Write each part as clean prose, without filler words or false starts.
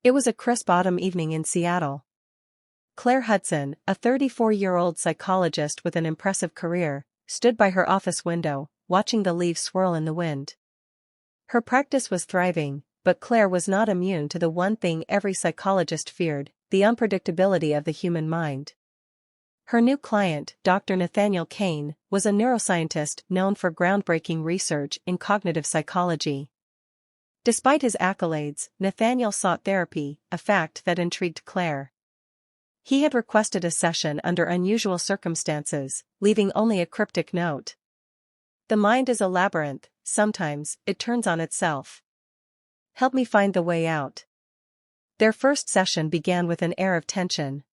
It was a crisp autumn evening in Seattle. Claire Hudson, a 34-year-old psychologist with an impressive career, stood by her office window, watching the leaves swirl in the wind. Her practice was thriving, but Claire was not immune to the one thing every psychologist feared: the unpredictability of the human mind. Her new client, Dr. Nathaniel Kane, was a neuroscientist known for groundbreaking research in cognitive psychology. Despite his accolades, Nathaniel sought therapy, a fact that intrigued Claire. He had requested a session under unusual circumstances, leaving only a cryptic note. "The mind is a labyrinth, sometimes it turns on itself. Help me find the way out." Their first session began with an air of tension.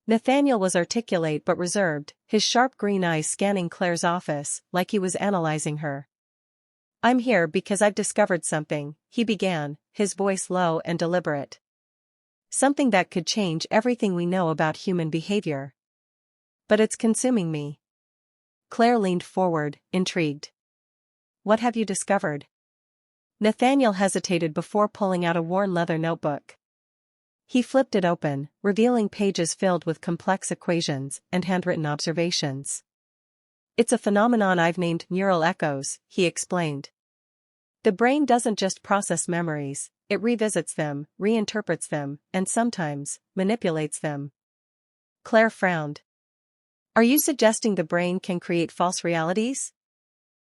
Nathaniel was articulate but reserved, his sharp green eyes scanning Claire's office, like he was analyzing her. "I'm here because I've discovered something," he began, his voice low and deliberate. "Something that could change everything we know about human behavior. But it's consuming me." Claire leaned forward, intrigued. "What have you discovered?" Nathaniel hesitated before pulling out a worn leather notebook. He flipped it open, revealing pages filled with complex equations and handwritten observations. "It's a phenomenon I've named neural echoes," he explained. "The brain doesn't just process memories, it revisits them, reinterprets them, and sometimes manipulates them." Claire frowned. "Are you suggesting the brain can create false realities?"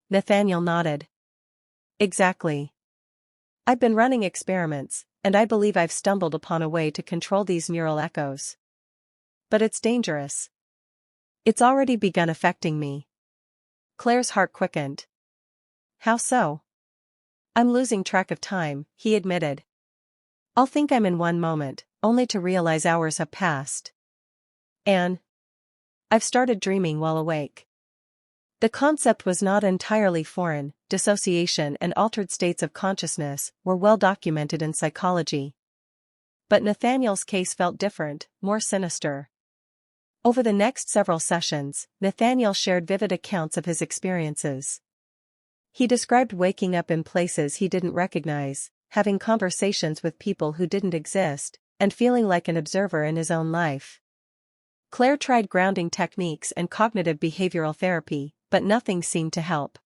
Nathaniel nodded. "Exactly. I've been running experiments, and I believe I've stumbled upon a way to control these neural echoes. But it's dangerous. It's already begun affecting me." Claire's heart quickened. "How so?" "I'm losing track of time," he admitted. "I'll think I'm in one moment, only to realize hours have passed. And I've started dreaming while awake." The concept was not entirely foreign. Dissociation and altered states of consciousness were well documented in psychology. But Nathaniel's case felt different, more sinister. Over the next several sessions, Nathaniel shared vivid accounts of his experiences. He described waking up in places he didn't recognize, having conversations with people who didn't exist, and feeling like an observer in his own life. Claire tried grounding techniques and cognitive behavioral therapy, but nothing seemed to help.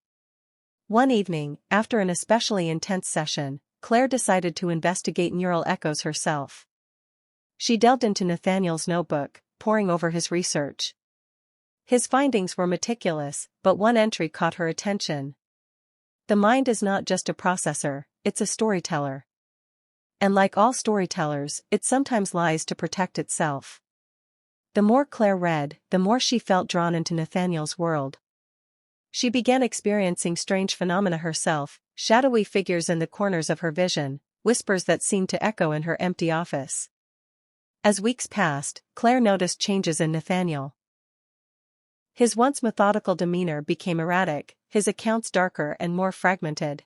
One evening, after an especially intense session, Claire decided to investigate neural echoes herself. She delved into Nathaniel's notebook, poring over his research. His findings were meticulous, but one entry caught her attention. "The mind is not just a processor, it's a storyteller. And like all storytellers, it sometimes lies to protect itself." The more Claire read, the more she felt drawn into Nathaniel's world. She began experiencing strange phenomena herself, shadowy figures in the corners of her vision, whispers that seemed to echo in her empty office. As weeks passed, Claire noticed changes in Nathaniel. His once methodical demeanor became erratic, his accounts darker and more fragmented.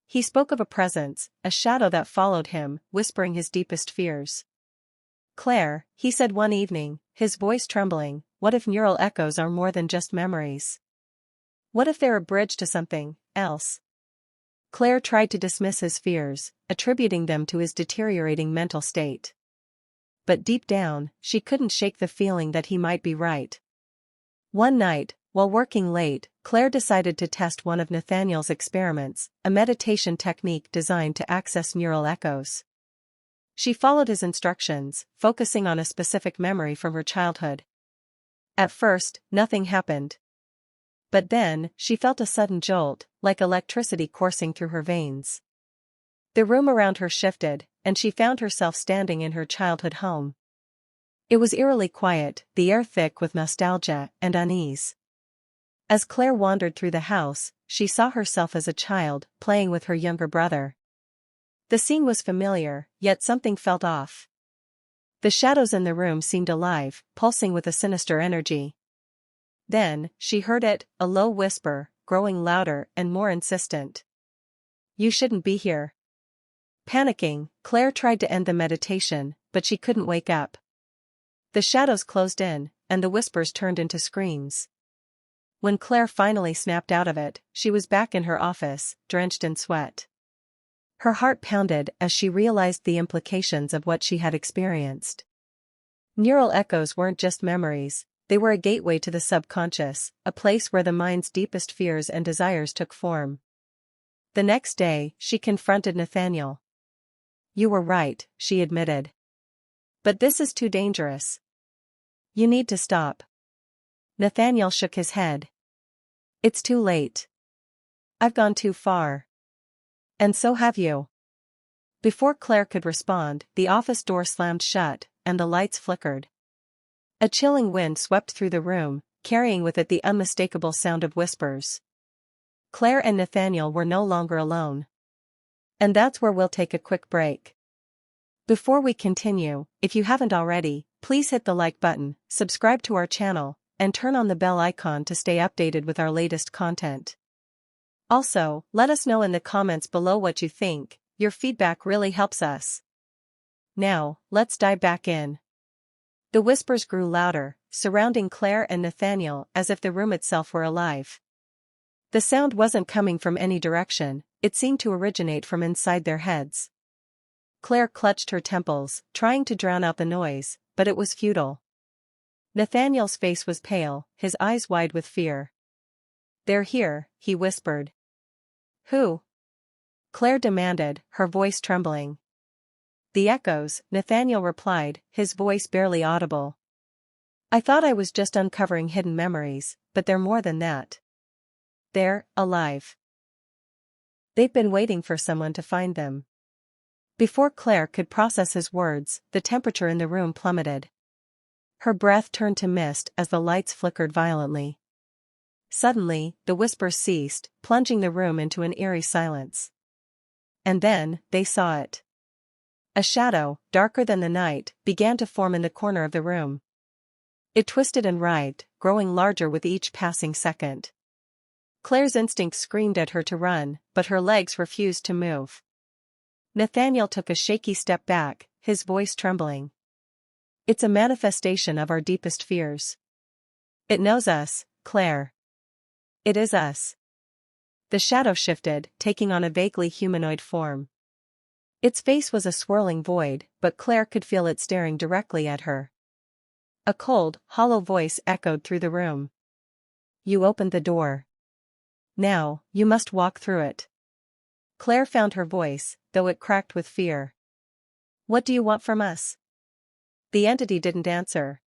He spoke of a presence, a shadow that followed him, whispering his deepest fears. "Claire," he said one evening, his voice trembling, "what if neural echoes are more than just memories? What if they're a bridge to something else?" Claire tried to dismiss his fears, attributing them to his deteriorating mental state. But deep down, she couldn't shake the feeling that he might be right. One night, while working late, Claire decided to test one of Nathaniel's experiments, a meditation technique designed to access neural echoes. She followed his instructions, focusing on a specific memory from her childhood. At first, nothing happened. But then, she felt a sudden jolt, like electricity coursing through her veins. The room around her shifted, and she found herself standing in her childhood home. It was eerily quiet, the air thick with nostalgia and unease. As Claire wandered through the house, she saw herself as a child, playing with her younger brother. The scene was familiar, yet something felt off. The shadows in the room seemed alive, pulsing with a sinister energy. Then, she heard it, a low whisper, growing louder and more insistent. "You shouldn't be here." Panicking, Claire tried to end the meditation, but she couldn't wake up. The shadows closed in, and the whispers turned into screams. When Claire finally snapped out of it, she was back in her office, drenched in sweat. Her heart pounded as she realized the implications of what she had experienced. Neural echoes weren't just memories, they were a gateway to the subconscious, a place where the mind's deepest fears and desires took form. The next day, she confronted Nathaniel. "You were right," she admitted. "But this is too dangerous. You need to stop." Nathaniel shook his head. "It's too late. I've gone too far. And so have you." Before Claire could respond, the office door slammed shut, and the lights flickered. A chilling wind swept through the room, carrying with it the unmistakable sound of whispers. Claire and Nathaniel were no longer alone. And that's where we'll take a quick break. Before we continue, if you haven't already, please hit the like button, subscribe to our channel, and turn on the bell icon to stay updated with our latest content. Also, let us know in the comments below what you think, your feedback really helps us. Now, let's dive back in. The whispers grew louder, surrounding Claire and Nathaniel as if the room itself were alive. The sound wasn't coming from any direction, it seemed to originate from inside their heads. Claire clutched her temples, trying to drown out the noise, but it was futile. Nathaniel's face was pale, his eyes wide with fear. "They're here," he whispered. "Who?" Claire demanded, her voice trembling. "The echoes," Nathaniel replied, his voice barely audible. "I thought I was just uncovering hidden memories, but they're more than that. They're alive. They've been waiting for someone to find them." Before Claire could process his words, the temperature in the room plummeted. Her breath turned to mist as the lights flickered violently. Suddenly, the whispers ceased, plunging the room into an eerie silence. And then, they saw it. A shadow, darker than the night, began to form in the corner of the room. It twisted and writhed, growing larger with each passing second. Claire's instinct screamed at her to run, but her legs refused to move. Nathaniel took a shaky step back, his voice trembling. "It's a manifestation of our deepest fears. It knows us, Claire. It is us." The shadow shifted, taking on a vaguely humanoid form. Its face was a swirling void, but Claire could feel it staring directly at her. A cold, hollow voice echoed through the room. "You opened the door. Now, you must walk through it." Claire found her voice, though it cracked with fear. "What do you want from us?" The entity didn't answer.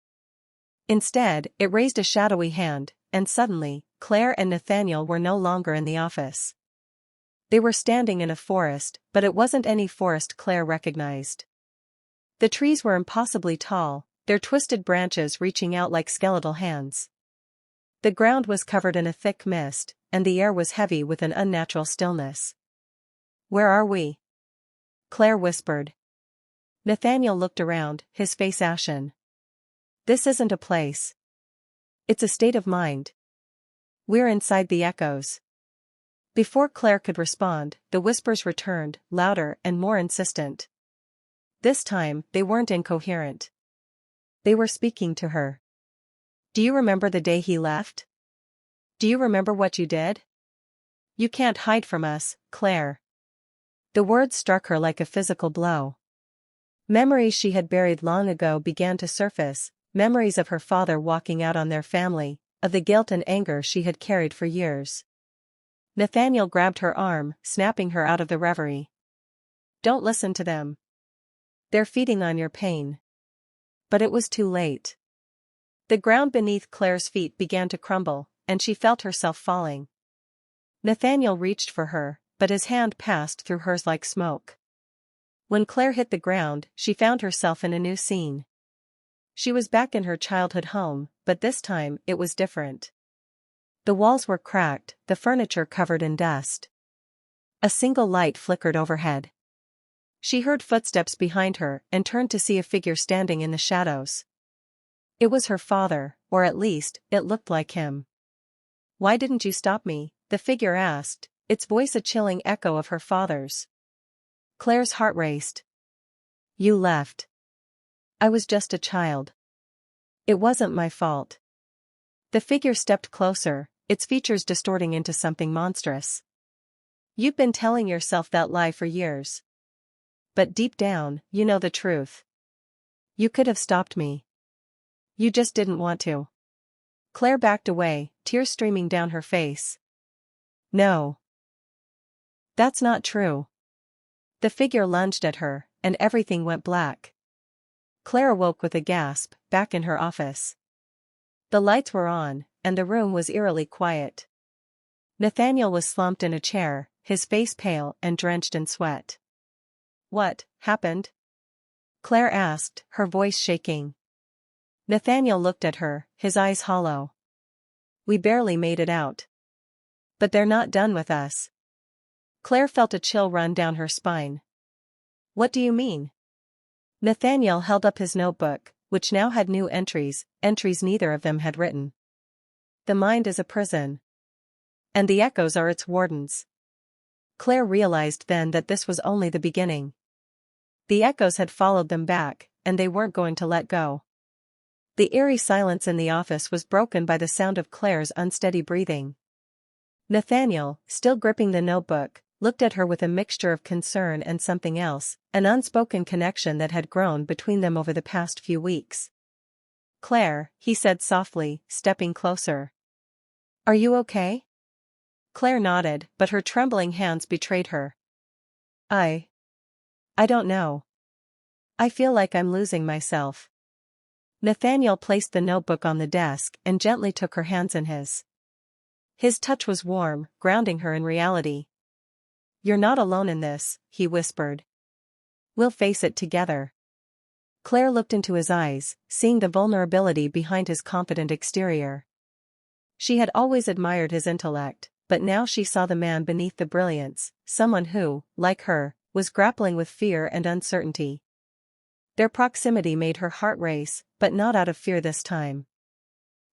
Instead, it raised a shadowy hand, and suddenly, Claire and Nathaniel were no longer in the office. They were standing in a forest, but it wasn't any forest Claire recognized. The trees were impossibly tall, their twisted branches reaching out like skeletal hands. The ground was covered in a thick mist, and the air was heavy with an unnatural stillness. "Where are we?" Claire whispered. Nathaniel looked around, his face ashen. "This isn't a place. It's a state of mind. We're inside the echoes." Before Claire could respond, the whispers returned, louder and more insistent. This time, they weren't incoherent. They were speaking to her. "Do you remember the day he left? Do you remember what you did? You can't hide from us, Claire." The words struck her like a physical blow. Memories she had buried long ago began to surface, memories of her father walking out on their family, of the guilt and anger she had carried for years. Nathaniel grabbed her arm, snapping her out of the reverie. "Don't listen to them. They're feeding on your pain." But it was too late. The ground beneath Claire's feet began to crumble, and she felt herself falling. Nathaniel reached for her, but his hand passed through hers like smoke. When Claire hit the ground, she found herself in a new scene. She was back in her childhood home, but this time, it was different. The walls were cracked, the furniture covered in dust. A single light flickered overhead. She heard footsteps behind her and turned to see a figure standing in the shadows. It was her father, or at least, it looked like him. "Why didn't you stop me?" the figure asked, its voice a chilling echo of her father's. Claire's heart raced. "You left. I was just a child. It wasn't my fault." The figure stepped closer, its features distorting into something monstrous. You've been telling yourself that lie for years. But deep down, you know the truth. You could have stopped me. You just didn't want to. Claire backed away, tears streaming down her face. No. That's not true. The figure lunged at her, and everything went black. Claire awoke with a gasp, back in her office. The lights were on, and the room was eerily quiet. Nathaniel was slumped in a chair, his face pale and drenched in sweat. What happened? Claire asked, her voice shaking. Nathaniel looked at her, his eyes hollow. We barely made it out. But they're not done with us. Claire felt a chill run down her spine. What do you mean? Nathaniel held up his notebook, which now had new entries neither of them had written. The mind is a prison. And the echoes are its wardens. Claire realized then that this was only the beginning. The echoes had followed them back, and they weren't going to let go. The eerie silence in the office was broken by the sound of Claire's unsteady breathing. Nathaniel, still gripping the notebook, looked at her with a mixture of concern and something else, an unspoken connection that had grown between them over the past few weeks. Claire, he said softly, stepping closer. Are you okay? Claire nodded, but her trembling hands betrayed her. I don't know. I feel like I'm losing myself. Nathaniel placed the notebook on the desk and gently took her hands in his. His touch was warm, grounding her in reality. You're not alone in this, he whispered. We'll face it together. Claire looked into his eyes, seeing the vulnerability behind his confident exterior. She had always admired his intellect, but now she saw the man beneath the brilliance, someone who, like her, was grappling with fear and uncertainty. Their proximity made her heart race, but not out of fear this time.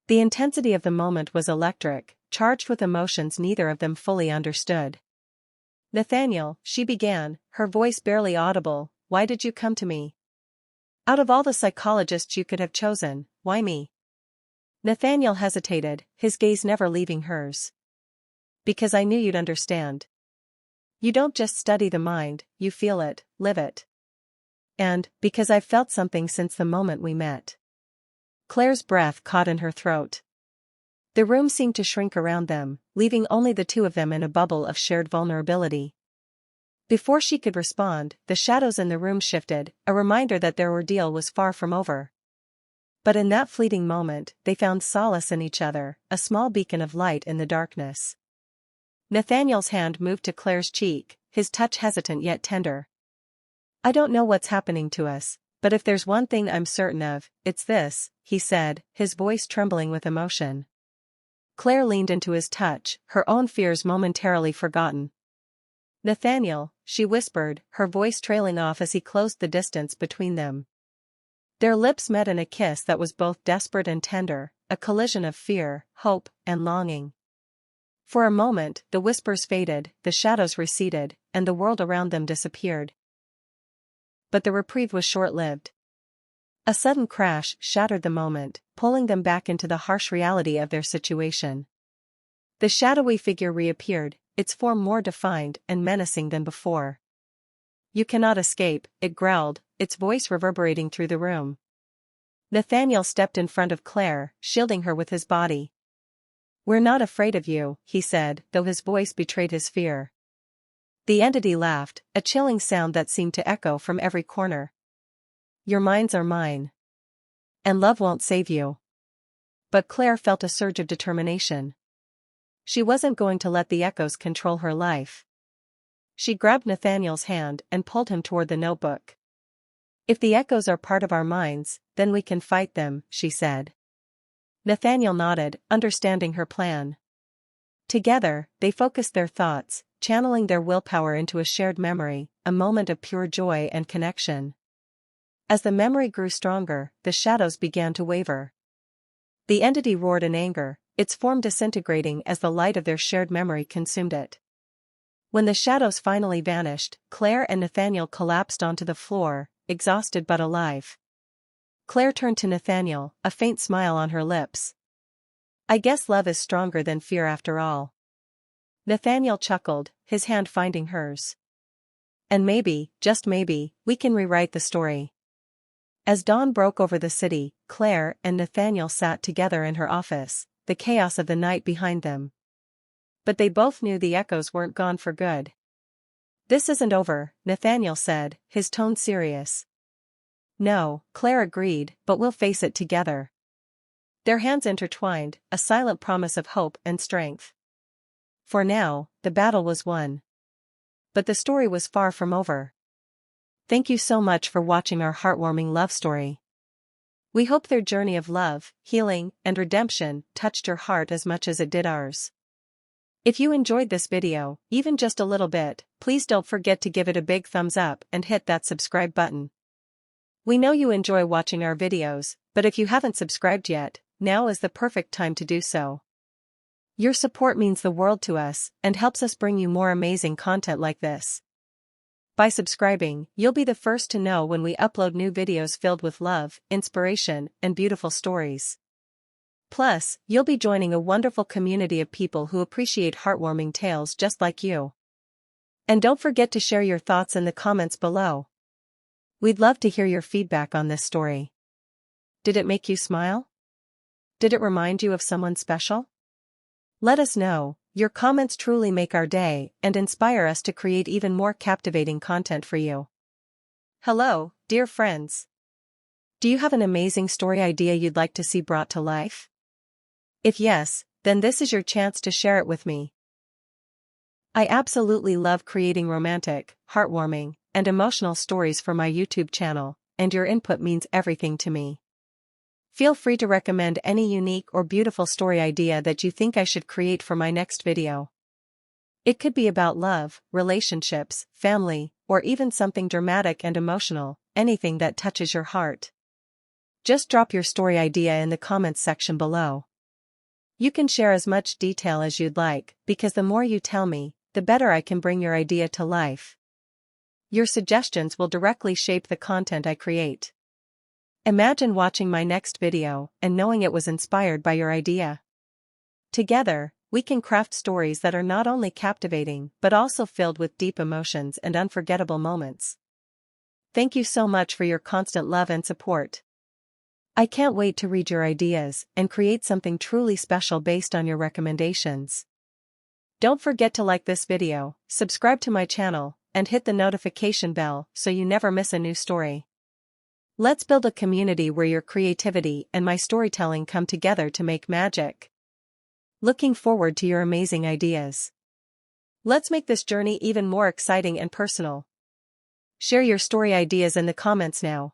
The intensity of the moment was electric, charged with emotions neither of them fully understood. Nathaniel, she began, her voice barely audible, why did you come to me? Out of all the psychologists you could have chosen, why me? Nathaniel hesitated, his gaze never leaving hers. Because I knew you'd understand. You don't just study the mind, you feel it, live it. And, because I've felt something since the moment we met. Claire's breath caught in her throat. The room seemed to shrink around them, leaving only the two of them in a bubble of shared vulnerability. Before she could respond, the shadows in the room shifted, a reminder that their ordeal was far from over. But in that fleeting moment, they found solace in each other, a small beacon of light in the darkness. Nathaniel's hand moved to Claire's cheek, his touch hesitant yet tender. I don't know what's happening to us, but if there's one thing I'm certain of, it's this, he said, his voice trembling with emotion. Claire leaned into his touch, her own fears momentarily forgotten. Nathaniel, she whispered, her voice trailing off as he closed the distance between them. Their lips met in a kiss that was both desperate and tender, a collision of fear, hope, and longing. For a moment, the whispers faded, the shadows receded, and the world around them disappeared. But the reprieve was short-lived. A sudden crash shattered the moment, pulling them back into the harsh reality of their situation. The shadowy figure reappeared, its form more defined and menacing than before. You cannot escape, it growled, its voice reverberating through the room. Nathaniel stepped in front of Claire, shielding her with his body. We're not afraid of you, he said, though his voice betrayed his fear. The entity laughed, a chilling sound that seemed to echo from every corner. Your minds are mine. And love won't save you. But Claire felt a surge of determination. She wasn't going to let the echoes control her life. She grabbed Nathaniel's hand and pulled him toward the notebook. If the echoes are part of our minds, then we can fight them, she said. Nathaniel nodded, understanding her plan. Together, they focused their thoughts, channeling their willpower into a shared memory, a moment of pure joy and connection. As the memory grew stronger, the shadows began to waver. The entity roared in anger, its form disintegrating as the light of their shared memory consumed it. When the shadows finally vanished, Claire and Nathaniel collapsed onto the floor, exhausted but alive. Claire turned to Nathaniel, a faint smile on her lips. I guess love is stronger than fear after all. Nathaniel chuckled, his hand finding hers. And maybe, just maybe, we can rewrite the story. As dawn broke over the city, Claire and Nathaniel sat together in her office, the chaos of the night behind them. But they both knew the echoes weren't gone for good. "This isn't over," Nathaniel said, his tone serious. "No," Claire agreed, "but we'll face it together." Their hands intertwined, a silent promise of hope and strength. For now, the battle was won. But the story was far from over. Thank you so much for watching our heartwarming love story. We hope their journey of love, healing, and redemption touched your heart as much as it did ours. If you enjoyed this video, even just a little bit, please don't forget to give it a big thumbs up and hit that subscribe button. We know you enjoy watching our videos, but if you haven't subscribed yet, now is the perfect time to do so. Your support means the world to us and helps us bring you more amazing content like this. By subscribing, you'll be the first to know when we upload new videos filled with love, inspiration, and beautiful stories. Plus, you'll be joining a wonderful community of people who appreciate heartwarming tales just like you. And don't forget to share your thoughts in the comments below. We'd love to hear your feedback on this story. Did it make you smile? Did it remind you of someone special? Let us know. Your comments truly make our day and inspire us to create even more captivating content for you. Hello, dear friends. Do you have an amazing story idea you'd like to see brought to life? If yes, then this is your chance to share it with me. I absolutely love creating romantic, heartwarming, and emotional stories for my YouTube channel, and your input means everything to me. Feel free to recommend any unique or beautiful story idea that you think I should create for my next video. It could be about love, relationships, family, or even something dramatic and emotional, anything that touches your heart. Just drop your story idea in the comments section below. You can share as much detail as you'd like, because the more you tell me, the better I can bring your idea to life. Your suggestions will directly shape the content I create. Imagine watching my next video and knowing it was inspired by your idea. Together, we can craft stories that are not only captivating but also filled with deep emotions and unforgettable moments. Thank you so much for your constant love and support. I can't wait to read your ideas and create something truly special based on your recommendations. Don't forget to like this video, subscribe to my channel, and hit the notification bell so you never miss a new story. Let's build a community where your creativity and my storytelling come together to make magic. Looking forward to your amazing ideas. Let's make this journey even more exciting and personal. Share your story ideas in the comments now.